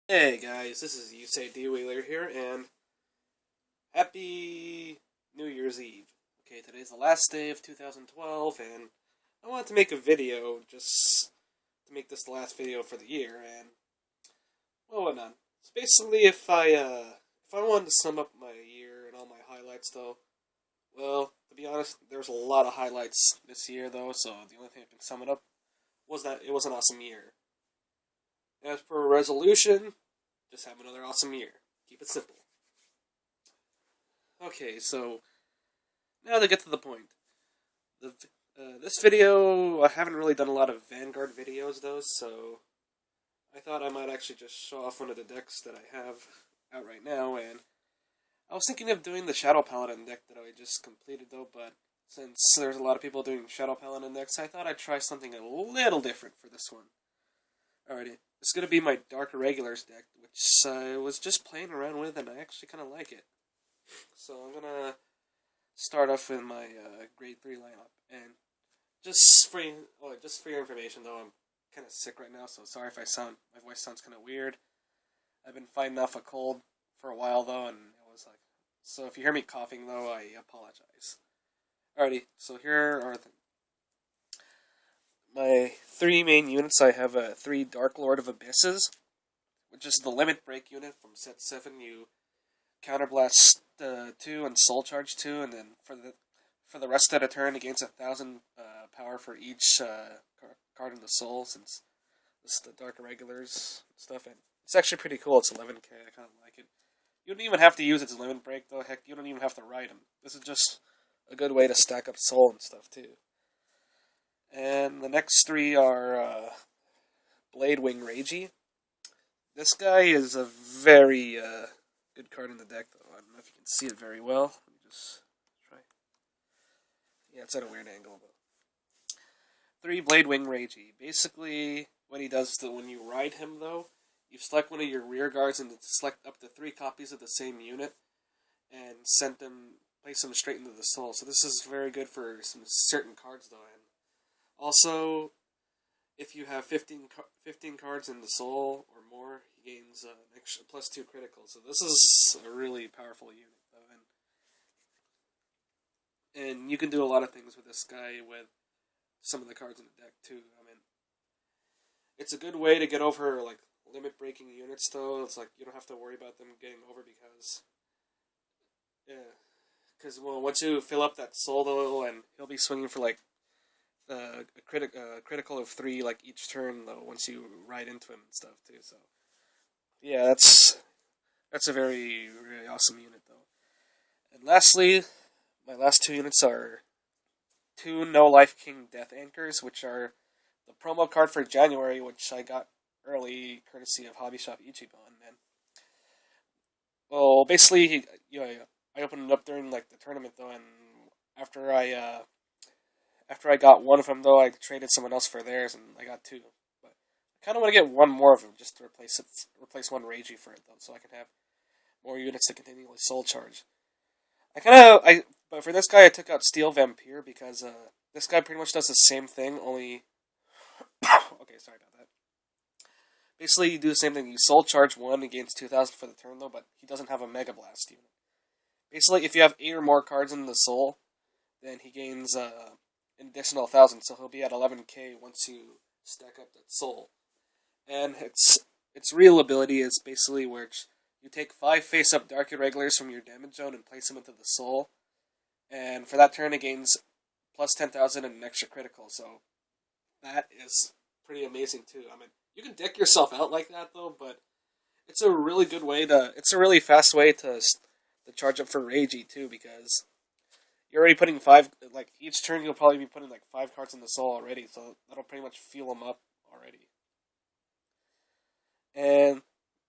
Hey guys, this is YuseiDWheeler here, and happy New Year's Eve. Okay, today's the last day of 2012, and I wanted to make a video just to make this the last video for the year, and well, what not? So basically, if I wanted to sum up my year and all my highlights, though, well, to be honest, there's a lot of highlights this year, though. So the only thing I can sum it up was that it was an awesome year. As per resolution, just have another awesome year. Keep it simple. Okay, so now to get to the point. This video, I haven't really done a lot of Vanguard videos though, so I thought I might actually just show off one of the decks that I have out right now, and I was thinking of doing the Shadow Paladin deck that I just completed though, but since there's a lot of people doing Shadow Paladin decks, I thought I'd try something a little different for this one. Alrighty, it's gonna be my Dark Irregulars deck, which I was just playing around with, and I actually kind of like it. So I'm gonna start off with my grade 3 lineup, and just for your information though, I'm kind of sick right now, so sorry if my voice sounds kind of weird. I've been fighting off a cold for a while though, and it was like, so if you hear me coughing though, I apologize. Alrighty, so here are my three main units. I have a 3 Dark Lord of Abysses, which is the limit break unit from set 7. You counterblast 2 and soul charge 2, and then for the rest of the turn, it gains 1,000 power for each card in the soul, since this is the Dark Irregulars stuff. And it's actually pretty cool. It's 11k. I kind of like it. You don't even have to use its limit break though. Heck, you don't even have to ride him. This is just a good way to stack up soul and stuff too. And the next 3 are Bladewing Ragey. This guy is a very good card in the deck, though. I don't know if you can see it very well. Let me just try. Yeah, it's at a weird angle, but 3 Bladewing Ragey. Basically, what he does is that when you ride him, though, you select one of your rear guards and select up to 3 copies of the same unit, and place them straight into the soul. So this is very good for some certain cards, though. And also, if you have 15 cards in the soul or more, he gains an extra +2 critical. So this is a really powerful unit, though. And you can do a lot of things with this guy with some of the cards in the deck, too. I mean, it's a good way to get over, like, limit-breaking units, though. It's like, you don't have to worry about them getting over because... Yeah. Because, well, once you fill up that soul, though, and he'll be swinging for, like, a critical of 3 like each turn though once you ride into him and stuff too. So yeah, that's a very very awesome unit though. And lastly, my last 2 units are 2 No Life King Death Anchors, which are the promo card for January, which I got early courtesy of Hobby Shop Ichiban. And well, basically, I opened it up during like the tournament though, and after I got one of them, though, I traded someone else for theirs, and I got 2. But I kind of want to get one more of them just to replace one Ragey for it, though, so I can have more units to continually soul charge. But for this guy, I took out Steel Vampire because this guy pretty much does the same thing, only. Okay, sorry about that. Basically, you do the same thing. You soul charge 1 and gains 2,000 for the turn, though, but he doesn't have a Mega Blast unit. Basically, if you have 8 or more cards in the soul, then he gains an additional 1,000, so he'll be at 11k once you stack up that soul. And its real ability is basically where you take 5 face-up Dark Irregulars from your damage zone and place them into the soul, and for that turn it gains plus 10,000 and an extra critical, so that is pretty amazing too. I mean, you can deck yourself out like that though, but it's a really fast way to charge up for Ragey too, because you're already putting 5, like, each turn you'll probably be putting, like, 5 cards in the soul already, so that'll pretty much fuel them up already. And,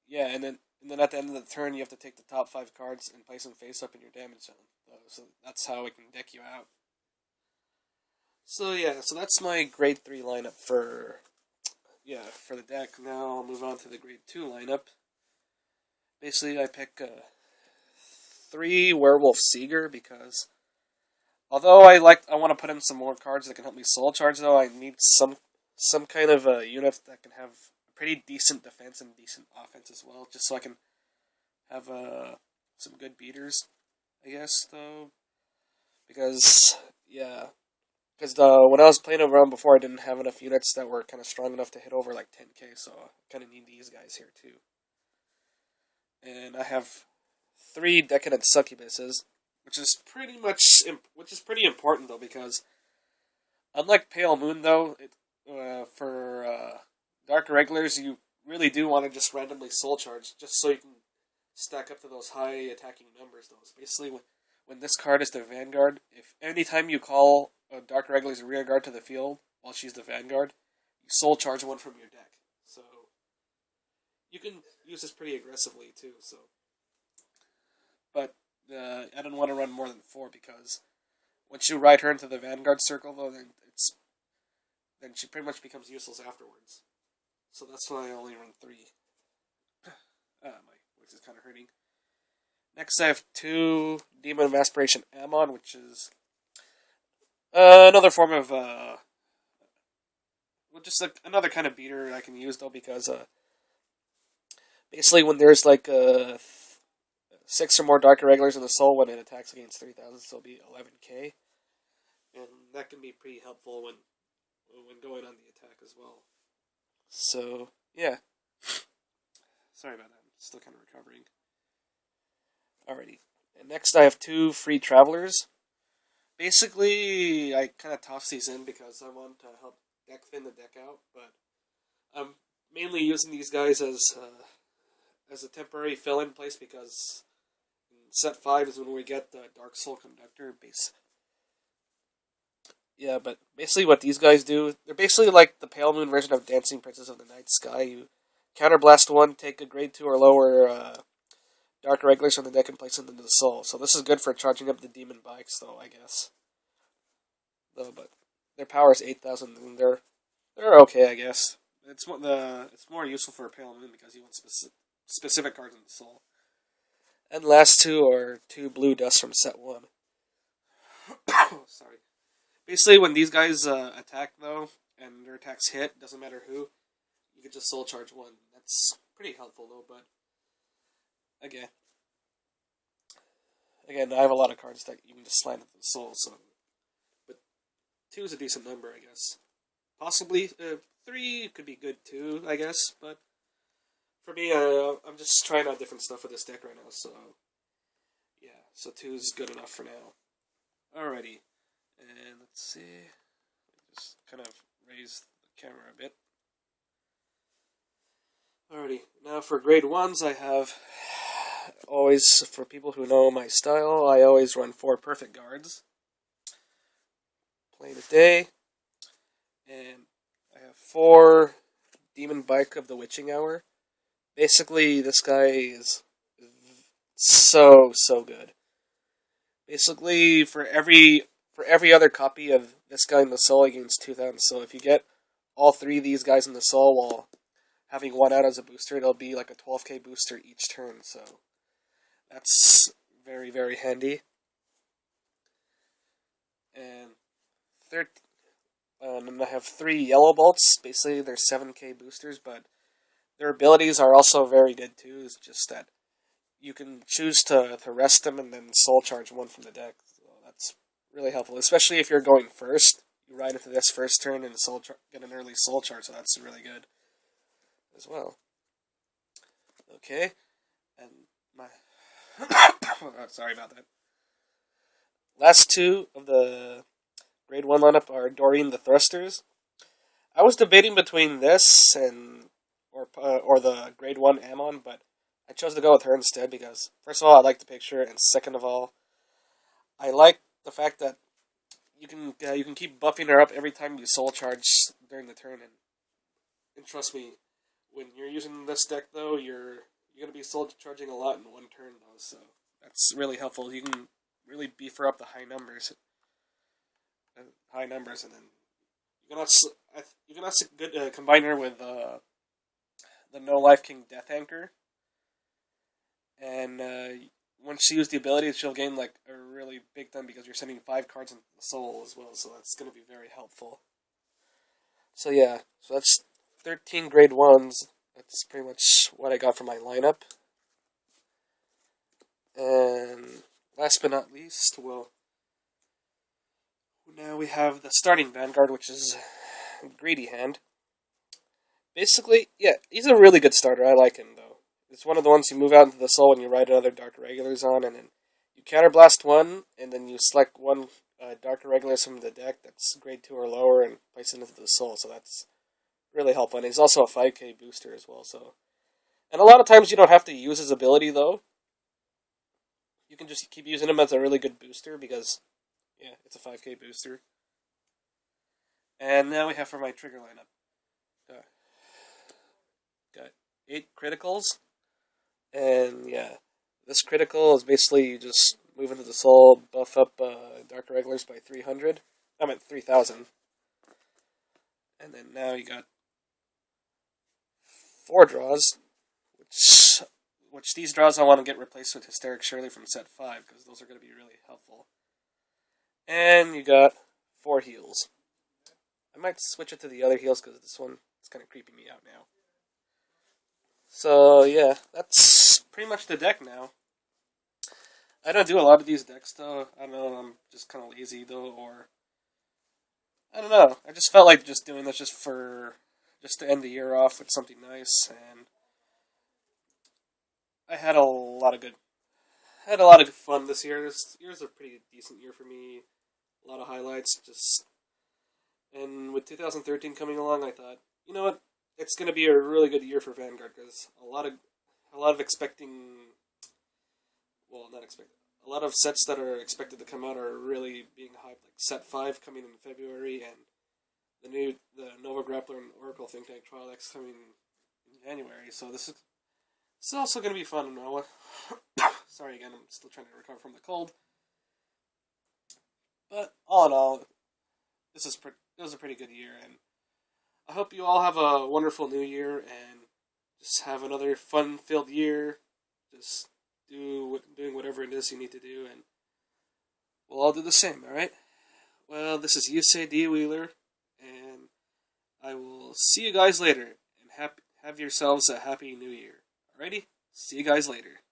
yeah, and then at the end of the turn, you have to take the top 5 cards and place them face up in your damage zone. So that's how it can deck you out. So, yeah, so that's my grade 3 lineup for the deck. Now I'll move on to the grade 2 lineup. Basically, I pick 3 Werewolf Seeger because... Although I want to put in some more cards that can help me soul charge, though, I need some kind of unit that can have a pretty decent defense and decent offense as well, just so I can have some good beaters, I guess, though. Because, yeah. Because when I was playing around before, I didn't have enough units that were kind of strong enough to hit over like 10k, so I kind of need these guys here too. And I have 3 decadent succubuses, which is pretty important though, because unlike Pale Moon though, for Dark Irregulars, you really do want to just randomly soul charge, just so you can stack up to those high attacking numbers. Though, basically when this card is the Vanguard, if anytime you call a Dark Irregular's rear guard to the field while she's the Vanguard, you soul charge one from your deck. So you can use this pretty aggressively too. So, but I don't want to run more than 4 because once you ride her into the Vanguard circle, though, then she pretty much becomes useless afterwards. So that's why I only run 3. My voice is kind of hurting. Next, I have 2 Demon of Aspiration Ammon, which is another form of just like another kind of beater I can use though, because basically when there's like 6 or more Dark Irregulars in the soul, when it attacks against 3,000, so it'll be 11k, and that can be pretty helpful when going on the attack as well. So yeah, sorry about that. I'm still kind of recovering. Alrighty, and next I have 2 free travelers. Basically, I kind of toss these in because I want to help deck thin the deck out, but I'm mainly using these guys as a temporary fill-in place, because in set 5 is when we get the Dark Soul Conductor base. Yeah, but basically what these guys do, they're basically like the Pale Moon version of Dancing Princess of the Night Sky. You counterblast 1, take a grade 2 or lower Dark Irregulars from the deck and place them into the soul. So this is good for charging up the demon bikes, though, I guess. Though, but their power is 8,000, and they're okay, I guess. It's more useful for a Pale Moon because you want specific cards in the soul. And last 2 are 2 blue dust from set 1. Sorry. Basically, when these guys attack, though, and their attacks hit, doesn't matter who, you can just soul charge 1. That's pretty helpful, though, but again, I have a lot of cards that you can just slam into the soul, so, but 2 is a decent number, I guess. Possibly 3 could be good too, I guess, but for me, I'm just trying out different stuff with this deck right now, so yeah, so 2 is good enough for now. Alrighty, and let's see, just kind of raise the camera a bit. Alrighty, now for grade 1s, I have always, for people who know my style, I always run 4 perfect guards. Play today, and I have 4 Demon Bike of the Witching Hour. Basically, this guy is so good. Basically, for every other copy of this guy in the soul, he gains 2,000. So if you get all 3 of these guys in the soul while having 1 out as a booster, it'll be like a 12k booster each turn. So that's very, very handy. And I have 3 yellow bolts. Basically, they're 7k boosters, but their abilities are also very good too. It's just that you can choose to rest them and then soul charge 1 from the deck. So that's really helpful, especially if you're going first. You ride into this first turn and get an early soul charge, so that's really good as well. Okay, and my sorry about that. Last 2 of the grade 1 lineup are Doreen the Thrusters. I was debating between this or the grade 1 Ammon, but I chose to go with her instead because, first of all, I like the picture, and second of all, I like the fact that you can keep buffing her up every time you soul charge during the turn, and trust me, when you're using this deck though, you're gonna be soul charging a lot in 1 turn though, so that's really helpful. You can really beef her up the high numbers, and then you can also good combine her with the No Life King Death Anchor, and once she uses the ability, she'll gain like a really big thumb because you're sending 5 cards into the soul as well, so that's going to be very helpful. So yeah, so that's 13 grade 1s. That's pretty much what I got for my lineup. And last but not least, well, now we have the starting Vanguard, which is Greedy Hand. Basically, yeah, he's a really good starter. I like him, though. It's one of the ones you move out into the soul when you ride another Dark Irregulars on, and then you counterblast one, and then you select one Dark Irregulars from the deck that's grade 2 or lower, and place it into the soul, so that's really helpful. And he's also a 5k booster as well, so... And a lot of times you don't have to use his ability, though. You can just keep using him as a really good booster, because, yeah, it's a 5k booster. And now we have for my trigger lineup. Got 8 criticals. And, yeah, this critical is basically you just move into the soul, buff up Dark Irregulars by 300. I meant 3,000. And then now you got 4 draws, which these draws I want to get replaced with Hysteric Shirley from set 5, because those are going to be really helpful. And you got 4 heals. I might switch it to the other heals, because this one is kind of creeping me out now. So, yeah, that's pretty much the deck now. I don't do a lot of these decks, though. I don't know, I'm just kind of lazy, though, or... I don't know. I just felt like just doing this just to end the year off with something nice, and... I had a lot of fun this year. This year's a pretty decent year for me. A lot of highlights, and with 2013 coming along, I thought, you know what? It's going to be a really good year for Vanguard, because a lot of a lot of sets that are expected to come out are really being hyped, like set 5 coming in February, and the Nova Grappler and Oracle Think Tank Trial X coming in January. So this is also going to be fun. Sorry again, I'm still trying to recover from the cold. But all in all, it was a pretty good year, and I hope you all have a wonderful new year, and just have another fun-filled year. Just doing whatever it is you need to do, and we'll all do the same, alright? Well, this is YuseiDWheeler, and I will see you guys later, and have yourselves a happy new year. Alrighty? See you guys later.